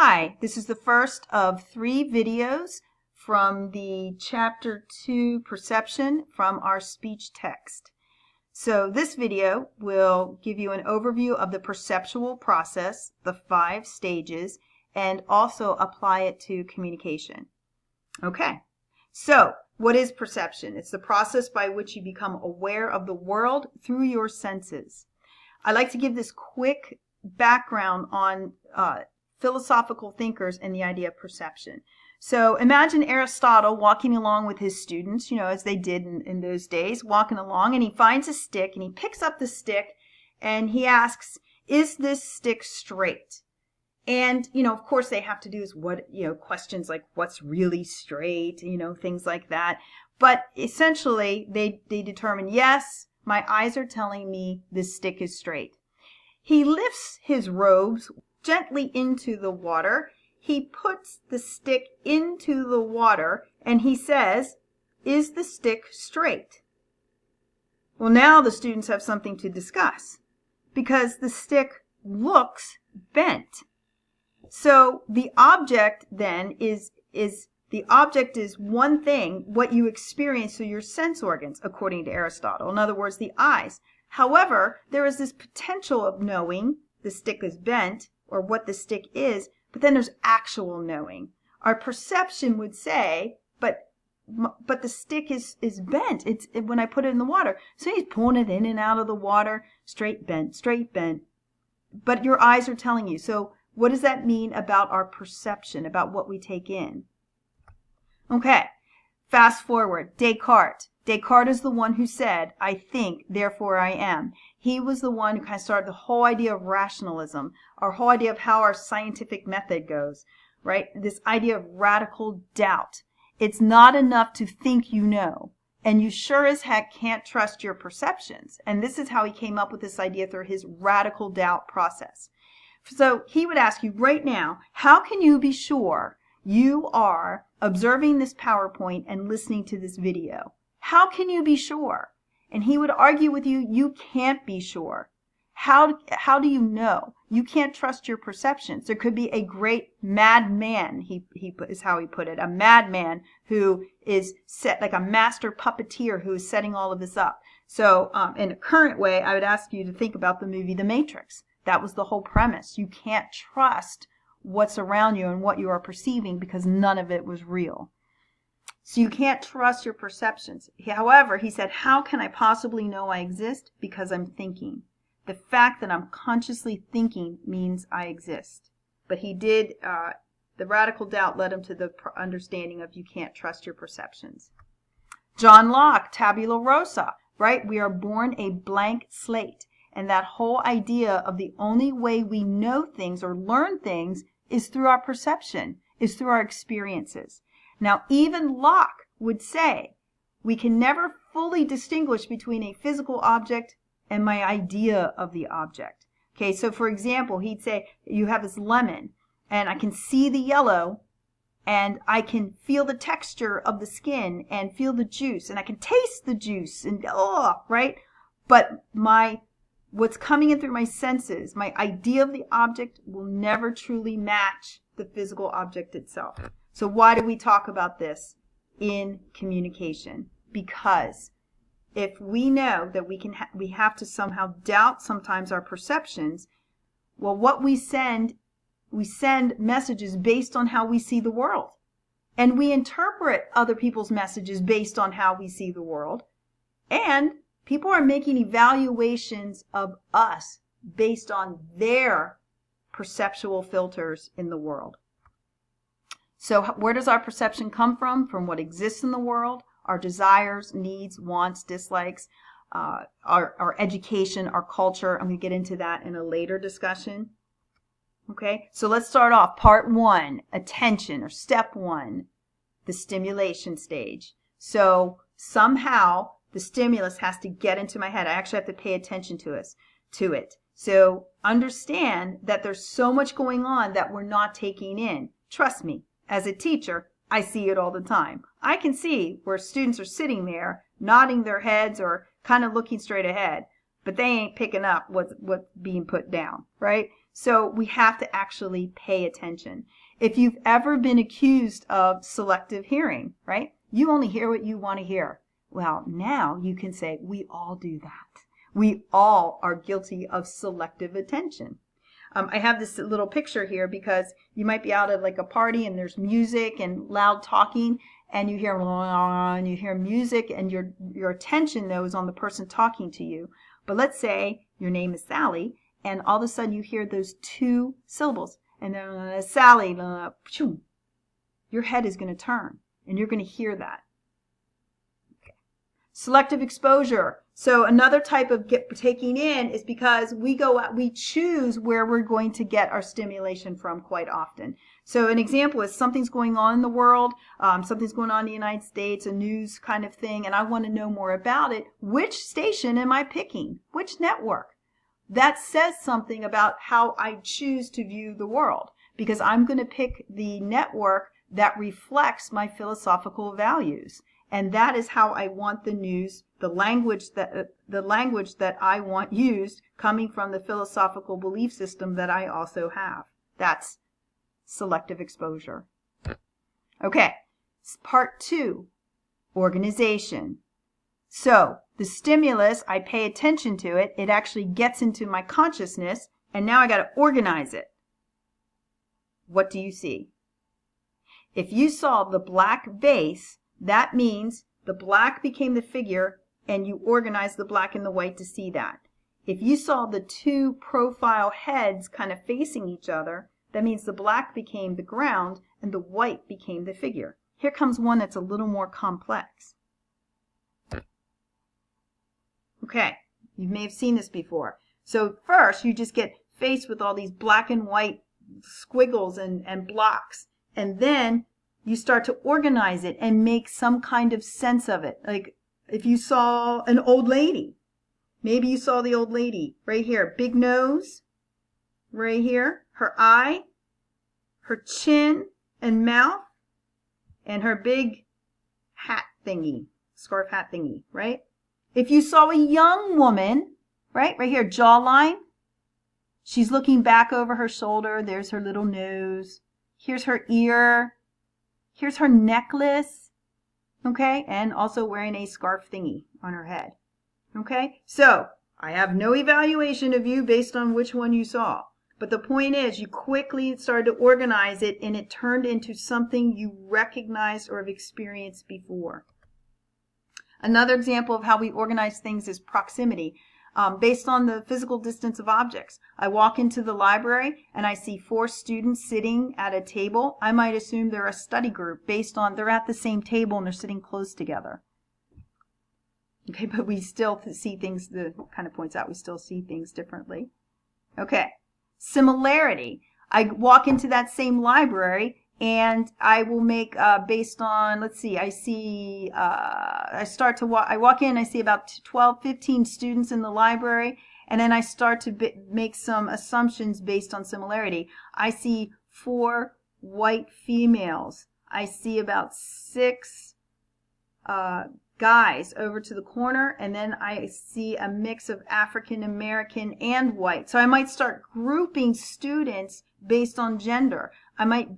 Hi, this is the first of 3 videos from the Chapter 2 Perception from our speech text. So this video will give you an overview of the perceptual process, the 5 stages, and also apply it to communication. Okay, so what is perception? It's the process by which you become aware of the world through your senses. I like to give this quick background on philosophical thinkers and the idea of perception. So imagine Aristotle walking along with his students, as they did in those days, walking along, and he finds a stick, and he picks up the stick, and he asks, is this stick straight? And, of course, they have to do is questions like what's really straight, things like that. But essentially, they determine, yes, my eyes are telling me this stick is straight. He lifts his robes gently into the water. He puts the stick into the water and he says, is the stick straight? Well, now the students have something to discuss because the stick looks bent. So the object then is one thing, what you experience through your sense organs, according to Aristotle. In other words, the eyes. However, there is this potential of knowing the stick is bent or what the stick is, but then there's actual knowing. Our perception would say, but the stick is bent. It's when I put it in the water. So he's pulling it in and out of the water, straight bent. But your eyes are telling you. So what does that mean about our perception, about what we take in? Okay, fast forward. Descartes. Descartes is the one who said, I think, therefore I am. He was the one who kind of started the whole idea of rationalism, our whole idea of how our scientific method goes, right? This idea of radical doubt. It's not enough to think you know, and you sure as heck can't trust your perceptions. And this is how he came up with this idea through his radical doubt process. So he would ask you right now, how can you be sure you are observing this PowerPoint and listening to this video? How can you be sure? And he would argue with you, you can't be sure. How do you know? You can't trust your perceptions. There could be a great madman, is how he put it, a madman who is set like a master puppeteer who is setting all of this up. So in a current way, I would ask you to think about the movie The Matrix. That was the whole premise. You can't trust what's around you and what you are perceiving because none of it was real. So you can't trust your perceptions. However, he said, how can I possibly know I exist? Because I'm thinking. The fact that I'm consciously thinking means I exist. But he did, the radical doubt led him to the understanding of you can't trust your perceptions. John Locke, tabula rasa, right? We are born a blank slate. And that whole idea of the only way we know things or learn things is through our perception, is through our experiences. Now, even Locke would say we can never fully distinguish between a physical object and my idea of the object. Okay, so for example, he'd say you have this lemon and I can see the yellow and I can feel the texture of the skin and feel the juice and I can taste the juice and right? But what's coming in through my senses, my idea of the object will never truly match the physical object itself. So why do we talk about this in communication? Because if we know that we have to somehow doubt sometimes our perceptions, well, what we send messages based on how we see the world. And we interpret other people's messages based on how we see the world. And people are making evaluations of us based on their perceptual filters in the world. So where does our perception come from? From what exists in the world, our desires, needs, wants, dislikes, our education, our culture. I'm going to get into that in a later discussion. Okay, so let's start off. Part 1, attention, or step 1, the stimulation stage. So somehow the stimulus has to get into my head. I actually have to pay attention to it. So understand that there's so much going on that we're not taking in. Trust me, as a teacher, I see it all the time. I can see where students are sitting there, nodding their heads or kind of looking straight ahead, but they ain't picking up what's being put down, right? So we have to actually pay attention. If you've ever been accused of selective hearing, right? You only hear what you want to hear. Well, now you can say we all do that. We all are guilty of selective attention. I have this little picture here because you might be out at like a party and there's music and loud talking, and you hear and you hear music, and your attention though is on the person talking to you. But let's say your name is Sally, and all of a sudden you hear those two syllables, and then Sally, your head is going to turn, and you're going to hear that. Okay. Selective exposure. So another type of taking in is because we choose where we're going to get our stimulation from quite often. So an example is something's going on in the world, something's going on in the United States, a news kind of thing, and I want to know more about it. Which station am I picking? Which network? That says something about how I choose to view the world, because I'm going to pick the network that reflects my philosophical values. And that is how I want the news, the language that I want used, coming from the philosophical belief system that I also have. That's selective exposure. Okay, part 2, organization. So the stimulus, I pay attention to it, it actually gets into my consciousness, and now I got to organize it. What do you see? If you saw the black vase, that means the black became the figure, and you organized the black and the white to see that. If you saw the two profile heads kind of facing each other, that means the black became the ground and the white became the figure. Here comes one that's a little more complex. Okay, you may have seen this before. So first, you just get faced with all these black and white squiggles and blocks, and then you start to organize it and make some kind of sense of it. Like if you saw an old lady, maybe you saw the old lady right here, big nose, right here, her eye, her chin and mouth, and her big hat thingy, scarf hat thingy, right? If you saw a young woman, right here, jawline, she's looking back over her shoulder, there's her little nose, here's her ear, here's her necklace, okay, and also wearing a scarf thingy on her head, okay? So I have no evaluation of you based on which one you saw, but the point is you quickly started to organize it, and it turned into something you recognized or have experienced before. Another example of how we organize things is proximity. Based on the physical distance of objects. I walk into the library and I see 4 students sitting at a table. I might assume they're a study group based on they're at the same table and they're sitting close together. Okay, but we still see things, the kind of points out we still see things differently. Okay, similarity. I walk into that same library and I will make, based on, let's see, I see, I walk in, I see about 12, 15 students in the library, and then I start to make some assumptions based on similarity. I see 4 white females. I see about 6 guys over to the corner, and then I see a mix of African American and white. So I might start grouping students based on gender. I might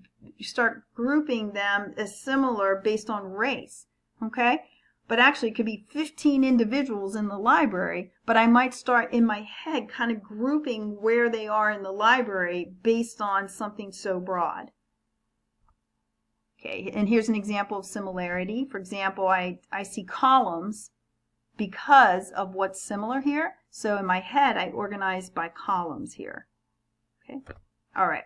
start grouping them as similar based on race, okay? But actually it could be 15 individuals in the library, but I might start in my head kind of grouping where they are in the library based on something so broad. Okay, and here's an example of similarity. For example, I see columns because of what's similar here. So in my head, I organize by columns here. Okay, all right.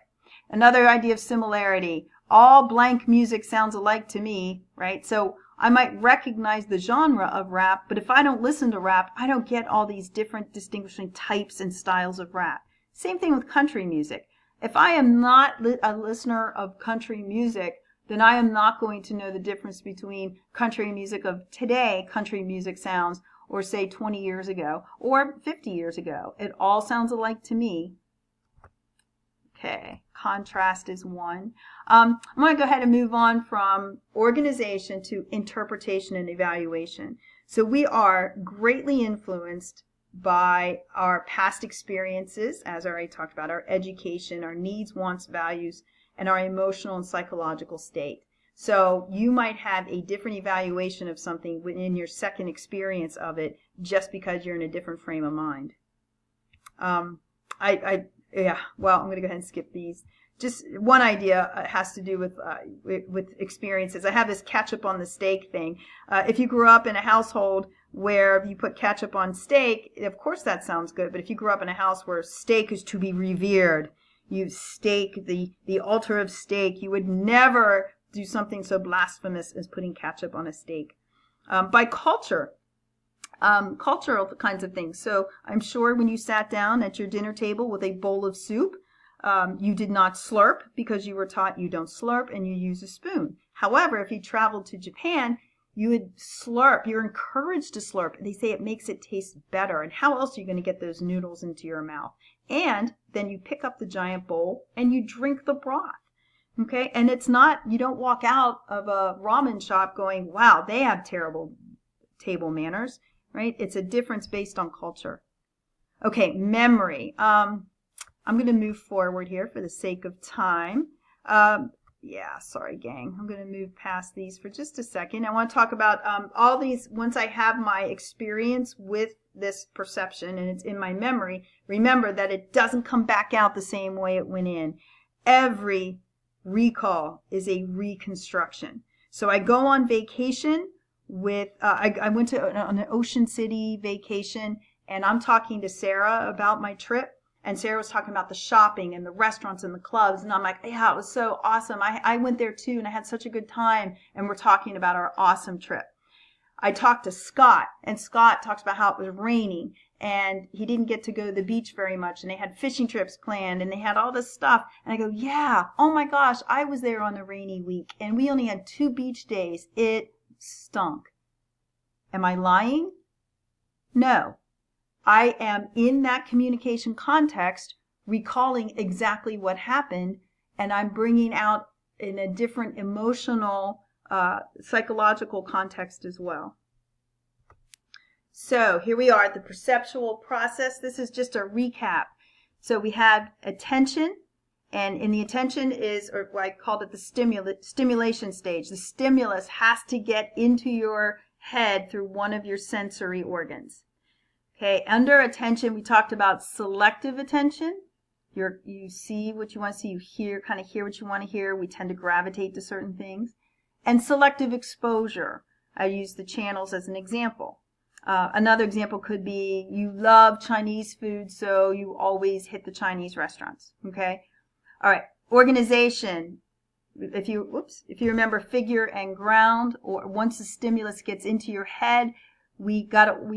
Another idea of similarity. All blank music sounds alike to me, right? So I might recognize the genre of rap, but if I don't listen to rap, I don't get all these different distinguishing types and styles of rap. Same thing with country music. If I am not a listener of country music, then I am not going to know the difference between country music of today, country music sounds, or say 20 years ago, or 50 years ago. It all sounds alike to me. Okay, contrast is one. I'm going to go ahead and move on from organization to interpretation and evaluation. So we are greatly influenced by our past experiences, as I already talked about, our education, our needs, wants, values, and our emotional and psychological state. So you might have a different evaluation of something within your second experience of it just because you're in a different frame of mind. Yeah, well, I'm going to go ahead and skip these. Just one idea has to do with experiences. I have this ketchup on the steak thing. If you grew up in a household where you put ketchup on steak, of course that sounds good. But if you grew up in a house where steak is to be revered, you steak, the altar of steak, you would never do something so blasphemous as putting ketchup on a steak. By culture, cultural kinds of things. So I'm sure when you sat down at your dinner table with a bowl of soup, you did not slurp because you were taught you don't slurp and you use a spoon. However, if you traveled to Japan, you would slurp. You're encouraged to slurp. They say it makes it taste better. And how else are you going to get those noodles into your mouth? And then you pick up the giant bowl and you drink the broth. Okay? And it's not, you don't walk out of a ramen shop going, wow, they have terrible table manners, right? It's a difference based on culture. Okay, memory. I'm going to move forward here for the sake of time. Yeah, sorry, gang. I'm going to move past these for just a second. I want to talk about all these. Once I have my experience with this perception and it's in my memory, remember that it doesn't come back out the same way it went in. Every recall is a reconstruction. So I go on vacation with, I went to an Ocean City vacation, and I'm talking to Sarah about my trip. And Sarah was talking about the shopping and the restaurants and the clubs. And I'm like, yeah, it was so awesome. I went there too, and I had such a good time. And we're talking about our awesome trip. I talked to Scott, and Scott talks about how it was raining. And he didn't get to go to the beach very much. And they had fishing trips planned, and they had all this stuff. And I go, yeah, oh my gosh, I was there on a rainy week. And we only had 2 beach days. It stunk. Am I lying? No. I am in that communication context recalling exactly what happened, and I'm bringing out in a different emotional, psychological context as well. So here we are at the perceptual process. This is just a recap. So we had attention, and in the attention is, or I called it the stimulation stage. The stimulus has to get into your head through one of your sensory organs. Okay, under attention, we talked about selective attention. You see what you want to see, you hear what you want to hear. We tend to gravitate to certain things. And selective exposure. I use the channels as an example. Another example could be you love Chinese food, so you always hit the Chinese restaurants. Okay? All right, organization. If you remember figure and ground, or once the stimulus gets into your head, we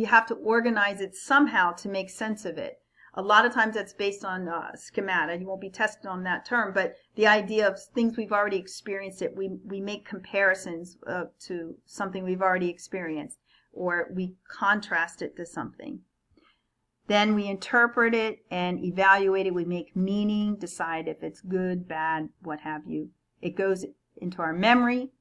have to organize it somehow to make sense of it. A lot of times that's based on schemata. You won't be tested on that term, but the idea of things we've already experienced, we make comparisons to something we've already experienced, or we contrast it to something. Then we interpret it and evaluate it. We make meaning, decide if it's good, bad, what have you. It goes into our memory,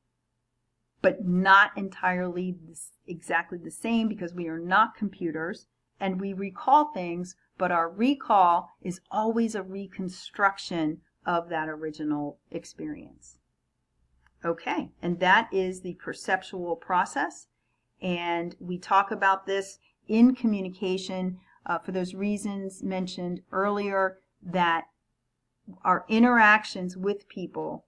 but not entirely exactly the same, because we are not computers, and we recall things, but our recall is always a reconstruction of that original experience. Okay, and that is the perceptual process, and we talk about this in communication for those reasons mentioned earlier, that our interactions with people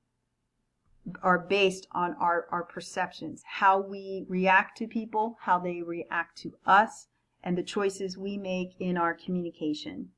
are based on our perceptions, how we react to people, how they react to us, and the choices we make in our communication.